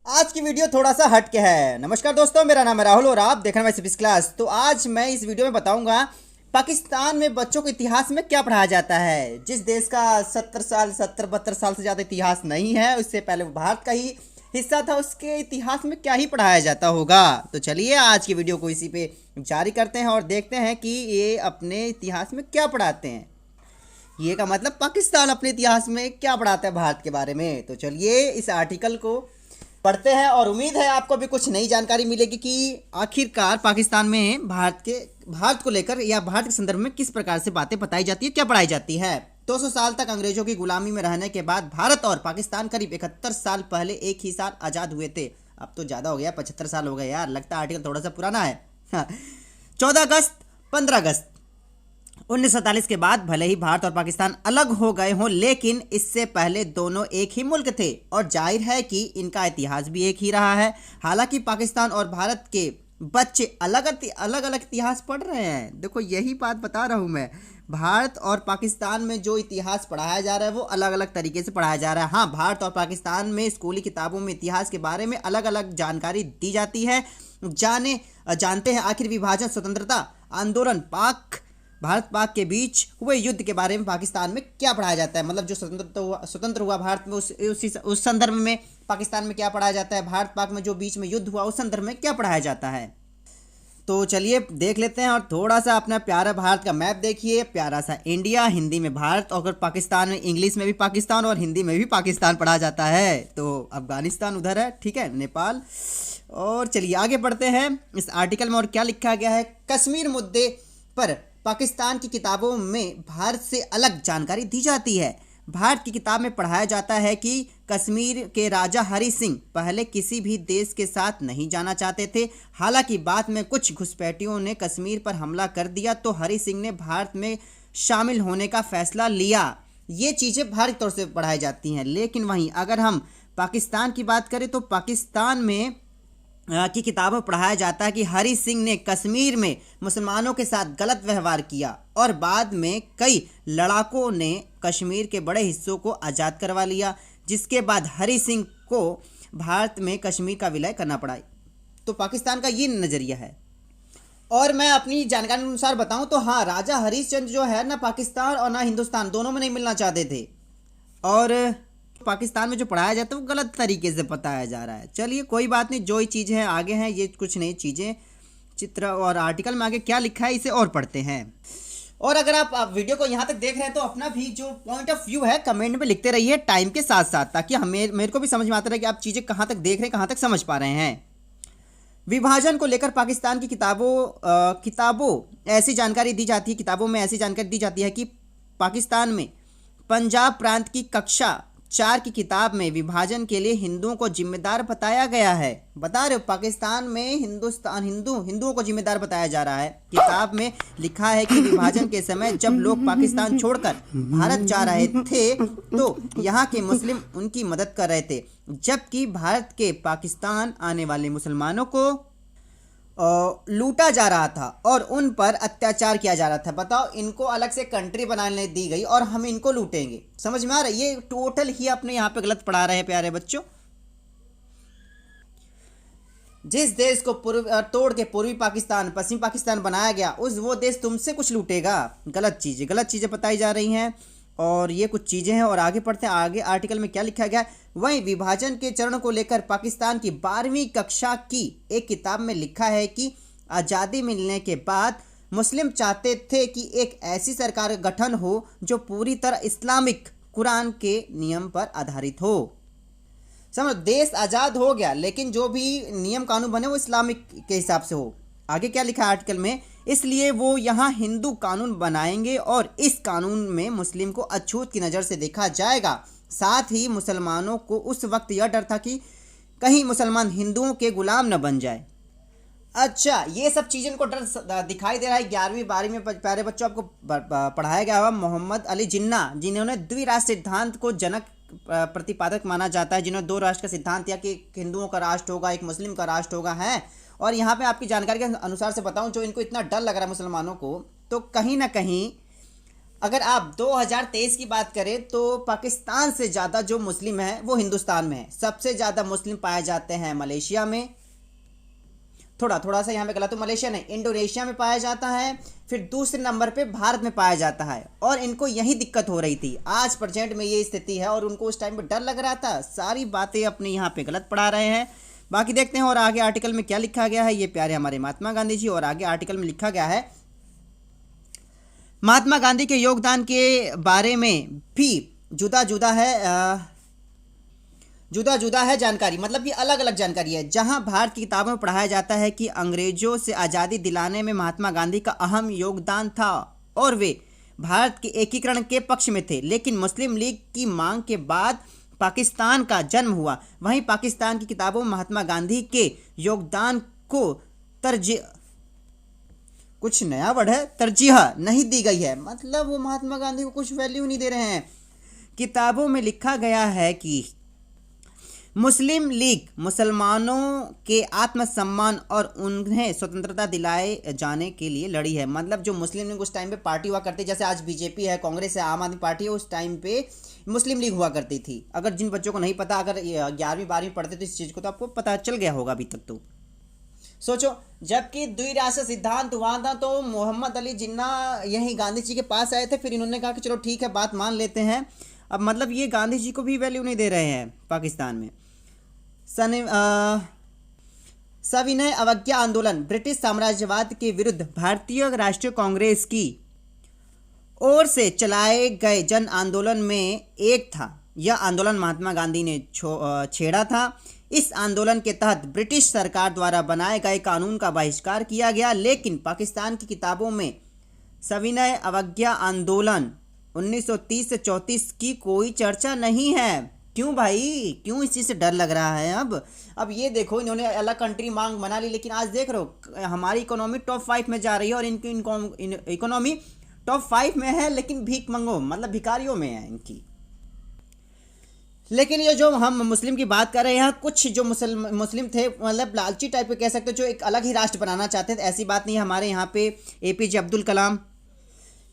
आज की वीडियो थोड़ा सा हट के है। नमस्कार दोस्तों, मेरा नाम है राहुल और आप देख रहे हैं सिविक्स क्लास। तो आज मैं इस वीडियो में बताऊंगा पाकिस्तान में बच्चों को इतिहास में क्या पढ़ाया जाता है। जिस देश का 72 साल से ज़्यादा इतिहास नहीं है, उससे पहले वो भारत का ही हिस्सा था, उसके इतिहास में क्या ही पढ़ाया जाता होगा। तो चलिए आज की वीडियो को इसी पे जारी करते हैं और देखते हैं कि ये अपने इतिहास में क्या पढ़ाते हैं। ये का मतलब पाकिस्तान अपने इतिहास में क्या पढ़ाता है भारत के बारे में। तो चलिए इस आर्टिकल को पढ़ते हैं और उम्मीद है आपको भी कुछ नई जानकारी मिलेगी कि आखिरकार पाकिस्तान में भारत को लेकर या भारत के संदर्भ में किस प्रकार से बातें बताई जाती है, क्या पढ़ाई जाती है। 200 साल तक अंग्रेजों की गुलामी में रहने के बाद भारत और पाकिस्तान करीब 71 साल पहले एक ही साल आज़ाद हुए थे। अब तो ज़्यादा हो गया, 75 साल हो गए यार, लगता है आर्टिकल थोड़ा सा पुराना है। 14 अगस्त 15 अगस्त 1947 के बाद भले ही भारत और पाकिस्तान अलग हो गए हों, लेकिन इससे पहले दोनों एक ही मुल्क थे और जाहिर है कि इनका इतिहास भी एक ही रहा है। हालांकि पाकिस्तान और भारत के बच्चे अलग अलग इतिहास पढ़ रहे हैं। देखो यही बात बता रहा हूँ मैं, भारत और पाकिस्तान में जो इतिहास पढ़ाया जा रहा है वो अलग अलग तरीके से पढ़ाया जा रहा है। हाँ, भारत और पाकिस्तान में स्कूली किताबों में इतिहास के बारे में अलग अलग जानकारी दी जाती है। जानते हैं आखिर विभाजन, स्वतंत्रता आंदोलन, भारत पाक के बीच हुए युद्ध के बारे में पाकिस्तान में क्या पढ़ाया जाता है। मतलब जो स्वतंत्र हुआ भारत में, उस संदर्भ में पाकिस्तान में क्या पढ़ाया जाता है। भारत पाक में जो बीच में युद्ध हुआ उस संदर्भ में क्या पढ़ाया जाता है। तो चलिए देख लेते हैं और थोड़ा सा अपना प्यारा भारत का मैप देखिए। प्यारा सा इंडिया, हिंदी में भारत, और पाकिस्तान में इंग्लिश में भी पाकिस्तान और हिंदी में भी पाकिस्तान पढ़ा जाता है। तो अफगानिस्तान उधर है, ठीक है, नेपाल। और चलिए आगे बढ़ते हैं इस आर्टिकल में और क्या लिखा गया है। कश्मीर मुद्दे पर पाकिस्तान की किताबों में भारत से अलग जानकारी दी जाती है। भारत की किताब में पढ़ाया जाता है कि कश्मीर के राजा हरि सिंह पहले किसी भी देश के साथ नहीं जाना चाहते थे। हालांकि बाद में कुछ घुसपैठियों ने कश्मीर पर हमला कर दिया तो हरि सिंह ने भारत में शामिल होने का फैसला लिया। ये चीज़ें भारत तौर से पढ़ाई जाती हैं। लेकिन वहीं अगर हम पाकिस्तान की बात करें तो पाकिस्तान में की किताबों पढ़ाया जाता है कि हरि सिंह ने कश्मीर में मुसलमानों के साथ गलत व्यवहार किया और बाद में कई लड़ाकों ने कश्मीर के बड़े हिस्सों को आज़ाद करवा लिया, जिसके बाद हरि सिंह को भारत में कश्मीर का विलय करना पड़ा। तो पाकिस्तान का ये नज़रिया है। और मैं अपनी जानकारी के अनुसार बताऊं तो हाँ, राजा हरिश्चंद्र जो है ना पाकिस्तान और ना हिंदुस्तान दोनों में नहीं मिलना चाहते थे, और पाकिस्तान में जो पढ़ाया जाता है वो गलत तरीके से बताया जा रहा है। चलिए कोई बात नहीं, जो ही चीज़ें हैं आगे हैं, ये कुछ नई चीज़ें चित्र और आर्टिकल में आगे क्या लिखा है इसे और पढ़ते हैं। और अगर आप वीडियो को यहाँ तक देख रहे हैं तो अपना भी जो पॉइंट ऑफ व्यू है कमेंट में लिखते रहिए टाइम के साथ साथ, ताकि हमें मेरे को भी समझ में आता रहे कि आप चीज़ें कहाँ तक देख रहे हैं, कहाँ तक समझ पा रहे हैं। विभाजन को लेकर पाकिस्तान की किताबों ऐसी जानकारी दी जाती है, किताबों में ऐसी जानकारी दी जाती है कि पाकिस्तान में पंजाब प्रांत की कक्षा 4 की किताब में विभाजन के लिए हिंदुओं को जिम्मेदार बताया गया है। बता रहे हो, पाकिस्तान में हिंदुओं को जिम्मेदार बताया जा रहा है। किताब में लिखा है कि विभाजन के समय जब लोग पाकिस्तान छोड़कर भारत जा रहे थे तो यहाँ के मुस्लिम उनकी मदद कर रहे थे, जबकि भारत के पाकिस्तान आने वाले मुसलमानों को लूटा जा रहा था और उन पर अत्याचार किया जा रहा था। बताओ, इनको अलग से कंट्री बनाने दी गई और हम इनको लूटेंगे। समझ में आ रहा है? ये टोटल ही अपने यहाँ पे गलत पढ़ा रहे हैं प्यारे बच्चों। जिस देश को तोड़ के पूर्वी पाकिस्तान पश्चिमी पाकिस्तान बनाया गया, वो देश तुमसे कुछ लूटेगा। गलत चीज़ें बताई जा रही हैं और ये कुछ चीज़ें हैं। और आगे पढ़ते हैं, आगे आर्टिकल में क्या लिखा गया है। वहीं विभाजन के चरण को लेकर पाकिस्तान की 12वीं कक्षा की एक किताब में लिखा है कि आज़ादी मिलने के बाद मुस्लिम चाहते थे कि एक ऐसी सरकार का गठन हो जो पूरी तरह इस्लामिक कुरान के नियम पर आधारित हो। समझ, देश आज़ाद हो गया लेकिन जो भी नियम कानून बने वो इस्लामिक के हिसाब से हो। आगे क्या लिखा है आर्टिकल में, इसलिए वो यहाँ हिंदू कानून बनाएंगे और इस कानून में मुस्लिम को अछूत की नज़र से देखा जाएगा। साथ ही मुसलमानों को उस वक्त यह डर था कि कहीं मुसलमान हिंदुओं के गुलाम न बन जाए। अच्छा, ये सब चीज़ें इनको डर दिखाई दे रहा है। 11वीं 12वीं में प्यारे बच्चों आपको पढ़ाया गया हुआ मोहम्मद अली जिन्ना, जिन्होंने द्विराष्ट्र सिद्धांत को जनक प्रतिपादक माना जाता है, जिन्होंने 2 राष्ट्र का सिद्धांत दिया कि हिंदुओं का राष्ट्र होगा, एक मुस्लिम का राष्ट्र होगा है। और यहाँ पे आपकी जानकारी के अनुसार से बताऊँ, जो इनको इतना डर लग रहा है मुसलमानों को, तो कहीं ना कहीं अगर आप 2023 की बात करें तो पाकिस्तान से ज़्यादा जो मुस्लिम है वो हिंदुस्तान में है। सबसे ज़्यादा मुस्लिम पाए जाते हैं मलेशिया में, थोड़ा सा यहाँ पे गलत, तो मलेशिया नहीं, इंडोनेशिया में पाया जाता है। फिर दूसरे नंबर पे भारत में पाया जाता है। और इनको यही दिक्कत हो रही थी, आज प्रेजेंट में ये स्थिति है और उनको उस टाइम पे डर लग रहा था। सारी बातें अपने यहाँ पे गलत पढ़ा रहे हैं। बाकी देखते हैं और आगे आर्टिकल में क्या लिखा गया है। ये प्यारे हमारे महात्मा गांधी जी, और आगे आर्टिकल में लिखा गया है महात्मा गांधी के योगदान के बारे में भी जुदा जुदा है जानकारी, मतलब कि अलग अलग जानकारी है। जहां भारत की किताबों में पढ़ाया जाता है कि अंग्रेजों से आज़ादी दिलाने में महात्मा गांधी का अहम योगदान था और वे भारत के एकीकरण के पक्ष में थे, लेकिन मुस्लिम लीग की मांग के बाद पाकिस्तान का जन्म हुआ। वहीं पाकिस्तान की किताबों में महात्मा गांधी के योगदान को कुछ नया वर्ड है, तरजीह नहीं दी गई है। मतलब वो महात्मा गांधी को कुछ वैल्यू नहीं दे रहे हैं। किताबों में लिखा गया है कि मुस्लिम लीग मुसलमानों के आत्मसम्मान और उन्हें स्वतंत्रता दिलाए जाने के लिए लड़ी है। मतलब जो मुस्लिम लीग उस टाइम पे पार्टी हुआ करती, जैसे आज बीजेपी है, कांग्रेस है, आम आदमी पार्टी है, उस टाइम पे मुस्लिम लीग हुआ करती थी। अगर जिन बच्चों को नहीं पता, अगर 11वीं 12वीं पढ़ते तो इस चीज़ को तो आपको पता चल गया होगा अभी तक। तो सोचो, जबकि द्विराष्ट्र सिद्धांत हुआ था तो मोहम्मद अली जिन्ना यही गांधी जी के पास आए थे, फिर इन्होंने कहा कि चलो ठीक है, बात मान लेते हैं। अब मतलब ये गांधी जी को भी वैल्यू नहीं दे रहे हैं पाकिस्तान में। सविनय अवज्ञा आंदोलन ब्रिटिश साम्राज्यवाद के विरुद्ध भारतीय राष्ट्रीय कांग्रेस की ओर से चलाए गए जन आंदोलन में एक था। यह आंदोलन महात्मा गांधी ने छेड़ा था। इस आंदोलन के तहत ब्रिटिश सरकार द्वारा बनाए गए कानून का बहिष्कार किया गया, लेकिन पाकिस्तान की किताबों में सविनय अवज्ञा आंदोलन 1930 से 34 की कोई चर्चा नहीं है। क्यों भाई, क्यों इस चीज़ से डर लग रहा है? अब ये देखो, इन्होंने अलग कंट्री मांग बना ली, लेकिन आज देख रहे हो हमारी इकोनॉमी टॉप 5 में जा रही है और इनकी इकोनॉमी टॉप 5 में है, लेकिन भीख मंगो, मतलब भिखारियों में है इनकी। लेकिन ये जो हम मुस्लिम की बात कर रहे हैं, कुछ जो मुस्लिम थे, मतलब लालची टाइप के कह सकते हो, जो एक अलग ही राष्ट्र बनाना चाहते थे। ऐसी बात नहीं है। हमारे यहाँ पे APJ अब्दुल कलाम,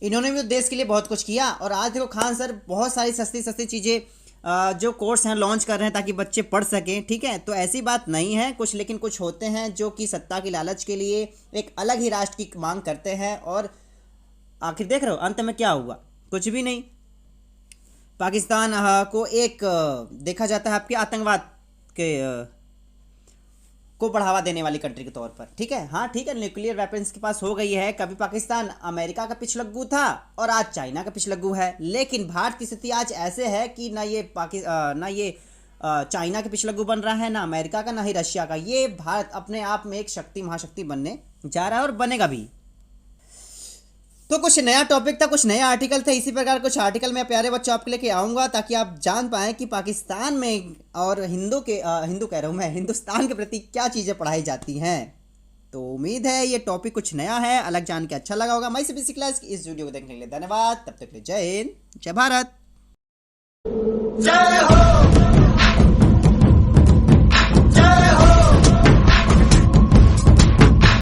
इन्होंने भी देश के लिए बहुत कुछ किया। और आज देखो खान सर बहुत सारी सस्ती चीज़ें जो कोर्स हैं लॉन्च कर रहे हैं ताकि बच्चे पढ़ सकें। ठीक है, तो ऐसी बात नहीं है कुछ, लेकिन कुछ होते हैं जो कि सत्ता की लालच के लिए एक अलग ही राष्ट्र की मांग करते हैं। और आखिर देख रहे हो अंत में क्या हुआ? कुछ भी नहीं। पाकिस्तान को एक देखा जाता है आपके आतंकवाद के को बढ़ावा देने वाली कंट्री के तौर पर। ठीक है, हाँ ठीक है, न्यूक्लियर वेपन्स के पास हो गई है। कभी पाकिस्तान अमेरिका का पिछलग्गू था और आज चाइना का पिछलग्गू है। लेकिन भारत की स्थिति आज ऐसे है कि ना ये चाइना के पिछलग्गू बन रहा है, ना अमेरिका का, ना ही रशिया का। ये भारत अपने आप में एक महाशक्ति बनने जा रहा है और बनेगा भी। तो कुछ नया टॉपिक था, कुछ नया आर्टिकल था। इसी प्रकार कुछ आर्टिकल मैं प्यारे बच्चों आपके लेके आऊँगा ताकि आप जान पाएँ कि पाकिस्तान में और हिंदू कह रहा हूँ मैं, हिंदुस्तान के प्रति क्या चीज़ें पढ़ाई जाती हैं। तो उम्मीद है ये टॉपिक कुछ नया है, अलग जान के अच्छा लगा होगा। मैं CBSE क्लास की इस वीडियो को देखने के लिए धन्यवाद। तब तक के लिए जय हिंद, जय भारत, जय हो।